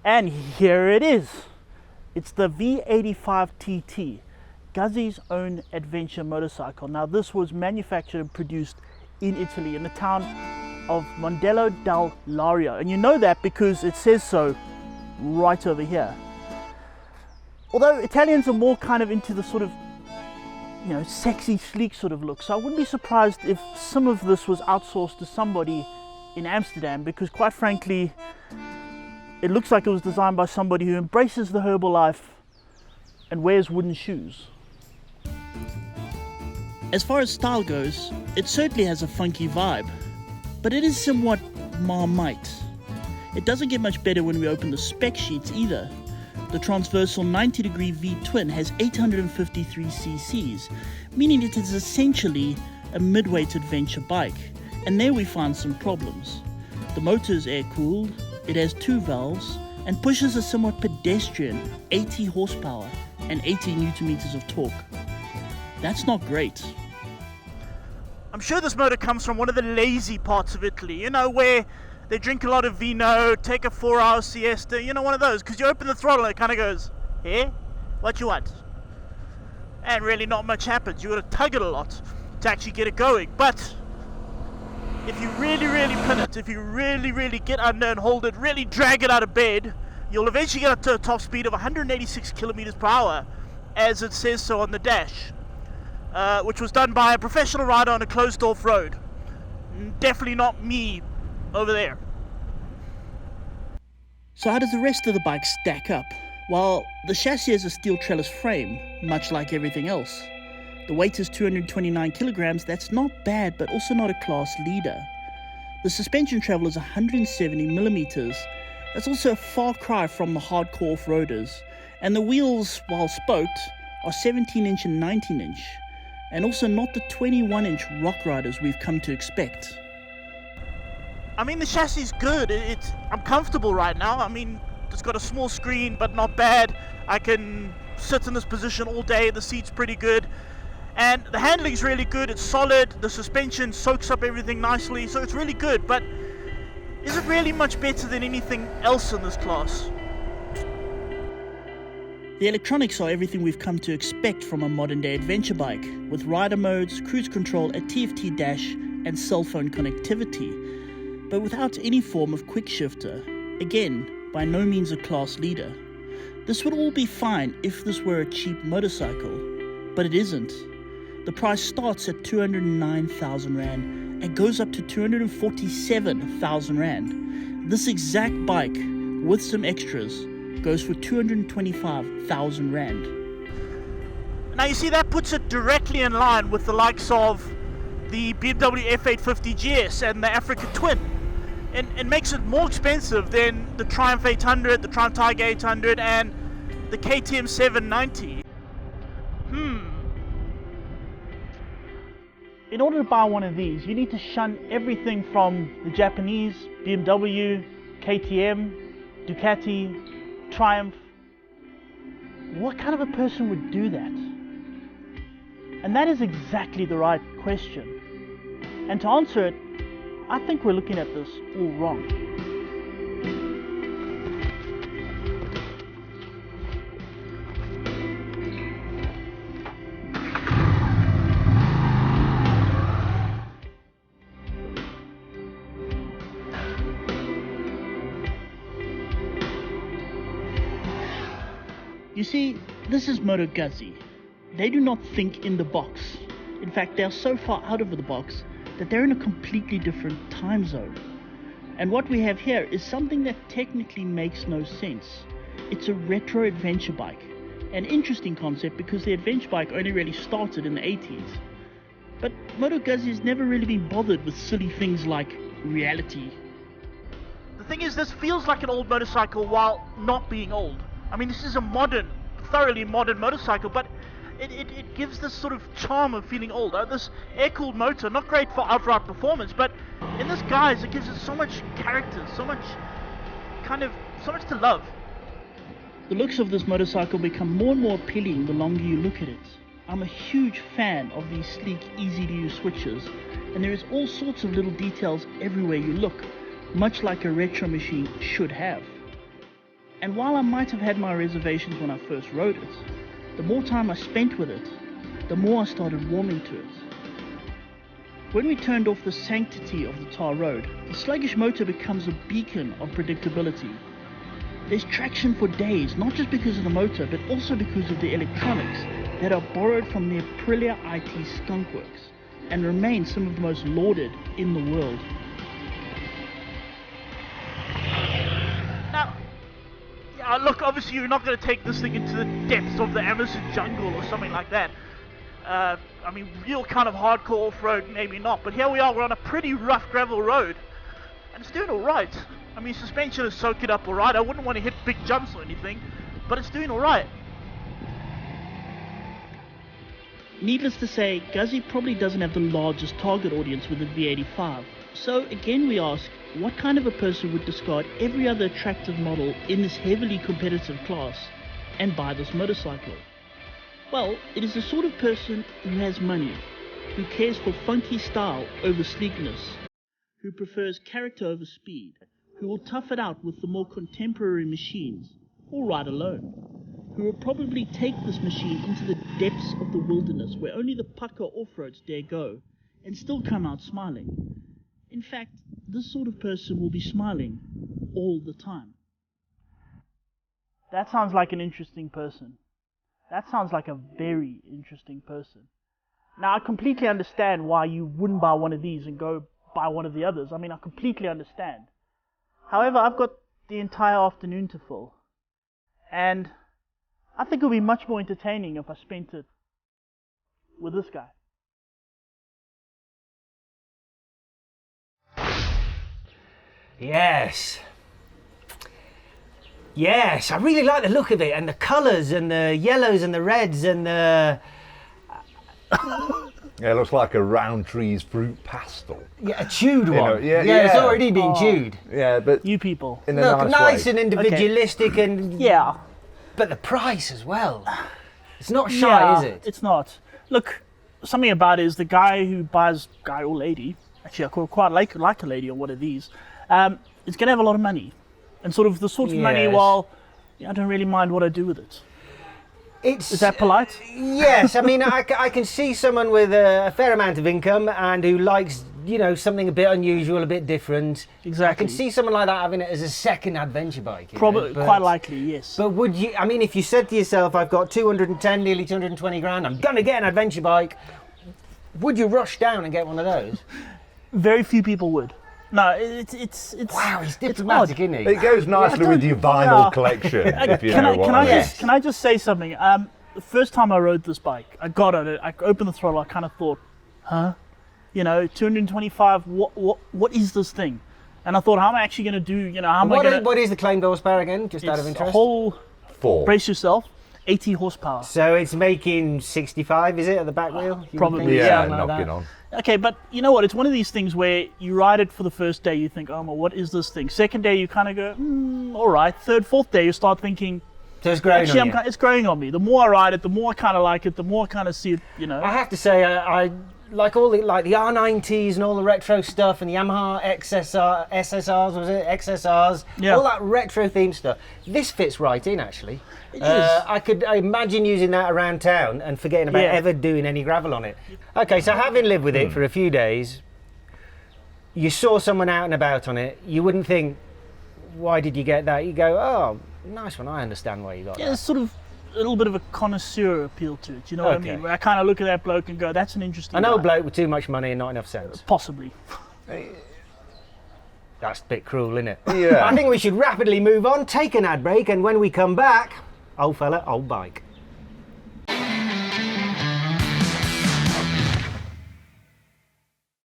And here it is. It's the V85TT, Guzzi's own adventure motorcycle. Now this was manufactured and produced in Italy, in the town of Mondello del Lario. And you know that because it says so right over here. Although Italians are more kind of into the sort of, you know, sexy, sleek sort of look. So I wouldn't be surprised if some of this was outsourced to somebody in Amsterdam, because quite frankly, it looks like it was designed by somebody who embraces the herbal life and wears wooden shoes. As far as style goes, it certainly has a funky vibe, but it is somewhat Marmite. It doesn't get much better when we open the spec sheets either. The transversal 90-degree V-twin has 853 cc's, meaning it is essentially a mid-weight adventure bike. And there we find some problems. The motor is air-cooled, it has 2 valves, and pushes a somewhat pedestrian 80 horsepower and 80 newton meters of torque. That's not great. I'm sure this motor comes from one of the lazy parts of Italy, you know, where they drink a lot of vino, take a 4-hour siesta, you know, one of those, because you open the throttle and it kind of goes, "Hey, what you want?" And really not much happens. You got to tug it a lot to actually get it going. But if you really pin it, if you really get under and hold it, really drag it out of bed, you'll eventually get up to a top speed of 186 kilometers per hour, as it says so on the dash, which was done by a professional rider on a closed-off road. Definitely not me over there. So how does the rest of the bike stack up? Well, the chassis has a steel trellis frame, much like everything else. The weight is 229 kilograms. That's not bad, but also not a class leader. The suspension travel is 170 millimeters. That's also a far cry from the hardcore off-roaders. And the wheels, while spoked, are 17-inch and 19-inch. And also not the 21-inch rock riders we've come to expect. I mean, the chassis is good. I'm comfortable right now. I mean, it's got a small screen, but not bad. I can sit in this position all day. The seat's pretty good. And the handling's really good. It's solid. The suspension soaks up everything nicely. So it's really good. But is it really much better than anything else in this class? The electronics are everything we've come to expect from a modern-day adventure bike, with rider modes, cruise control, a TFT dash, and cell phone connectivity, but without any form of quick shifter. Again, by no means a class leader. This would all be fine if this were a cheap motorcycle, but it isn't. The price starts at 209,000 Rand and goes up to 247,000 Rand. This exact bike, with some extras, goes for 225,000 Rand. Now you see, that puts it directly in line with the likes of the BMW F850 GS and the Africa Twin. And makes it more expensive than the Triumph 800, the Triumph Tiger 800, and the KTM 790. In order to buy one of these, you need to shun everything from the Japanese, BMW, KTM, Ducati, Triumph. What kind of a person would do that? And that is exactly the right question. And to answer it, I think we're looking at this all wrong. You see, this is Moto Guzzi. They do not think in the box. In fact, they are so far out of the box that they're in a completely different time zone. And what we have here is something that technically makes no sense. It's a retro adventure bike. An interesting concept because the adventure bike only really started in the 80s. But Moto Guzzi has never really been bothered with silly things like reality. The thing is, this feels like an old motorcycle while not being old. I mean, this is a modern, thoroughly modern motorcycle, but it gives this sort of charm of feeling old. This air-cooled motor, not great for outright performance, but in this guise, it gives it so much character, so much to love. The looks of this motorcycle become more and more appealing the longer you look at it. I'm a huge fan of these sleek, easy-to-use switches, and there is all sorts of little details everywhere you look, much like a retro machine should have. And while I might have had my reservations when I first rode it, the more time I spent with it, the more I started warming to it. When we turned off the sanctity of the tar road, the sluggish motor becomes a beacon of predictability. There's traction for days, not just because of the motor, but also because of the electronics that are borrowed from the Aprilia IT skunkworks and remain some of the most lauded in the world. Now, look, obviously you're not going to take this thing into the depths of the Amazon jungle or something like that. I mean, real kind of hardcore off-road, maybe not, but here we are, we're on a pretty rough gravel road, and it's doing alright. I mean, suspension is soaking up alright. I wouldn't want to hit big jumps or anything, but it's doing alright. Needless to say, Guzzi probably doesn't have the largest target audience with the V85, so again we ask, what kind of a person would discard every other attractive model in this heavily competitive class and buy this motorcycle? Well, it is the sort of person who has money, who cares for funky style over sleekness, who prefers character over speed, who will tough it out with the more contemporary machines, or ride alone, who will probably take this machine into the depths of the wilderness where only the pucker off-roads dare go, and still come out smiling. In fact, this sort of person will be smiling all the time. That sounds like an interesting person. That sounds like a very interesting person. Now, I completely understand why you wouldn't buy one of these and go buy one of the others. I mean, I completely understand. However, I've got the entire afternoon to fill. And I think it would be much more entertaining if I spent it with this guy. Yes. Yes, I really like the look of it, and the colours, and the yellows, and the reds, and the... Yeah, it looks like a Roundtree's fruit pastel. Yeah, a chewed one. Yeah, it's already been chewed. Yeah, but You people. in a Look, nice way. and individualistic, and... Yeah. But the price as well. It's not shy, is it? It's not. Look, something about it is the guy who buys, guy or lady, actually I quite like a lady on one of these, is going to have a lot of money. And sort of the sort of money, well, I don't really mind what I do with it. Is that polite? Yes, I mean, I can see someone with a fair amount of income and who likes, you know, something a bit unusual, a bit different. Exactly. I can see someone like that having it as a second adventure bike. Probably, quite likely, yes. But would you, I mean, if you said to yourself, I've got 210, nearly 220 grand, I'm going to get an adventure bike, would you rush down and get one of those? Very few people would. No, it's wow, he's diplomatic, isn't he? It goes nicely with your vinyl collection, if you know what I mean. Can I just say something? The first time I rode this bike, I got on it, I opened the throttle, I kind of thought, huh? You know, 225, what is this thing? And I thought, how am I actually going to do, you know, how am I going to... What is the claimed horsepower again, just out of interest? It's a whole, 4. brace yourself, 80 horsepower. So it's making 65, is it, at the back wheel? Probably, Yeah, like knocking that. on. Okay, but you know what? It's one of these things where you ride it for the first day, you think, oh, well, what is this thing? Second day, you kind of go, all right. Third, fourth day, you start thinking, so it's growing actually, on you. it's growing on me. The more I ride it, the more I kind of like it, the more I kind of see it, you know. I have to say, I like all the R90s and all the retro stuff and the Yamaha SSRs, was it? XSRs, Yeah. all that retro themed stuff. This fits right in, actually. It is. I could imagine using that around town and forgetting about ever doing any gravel on it. Okay, so having lived with it for a few days, you saw someone out and about on it, you wouldn't think, why did you get that? You go, oh, nice one, I understand why you got that. There's sort of a little bit of a connoisseur appeal to it, you know what I mean? Where I kind of look at that bloke and go, that's an interesting An old guy. bloke with too much money and not enough sense. Possibly. That's a bit cruel, isn't it? Yeah. I think we should rapidly move on, take an ad break, and when we come back, old fella, old bike.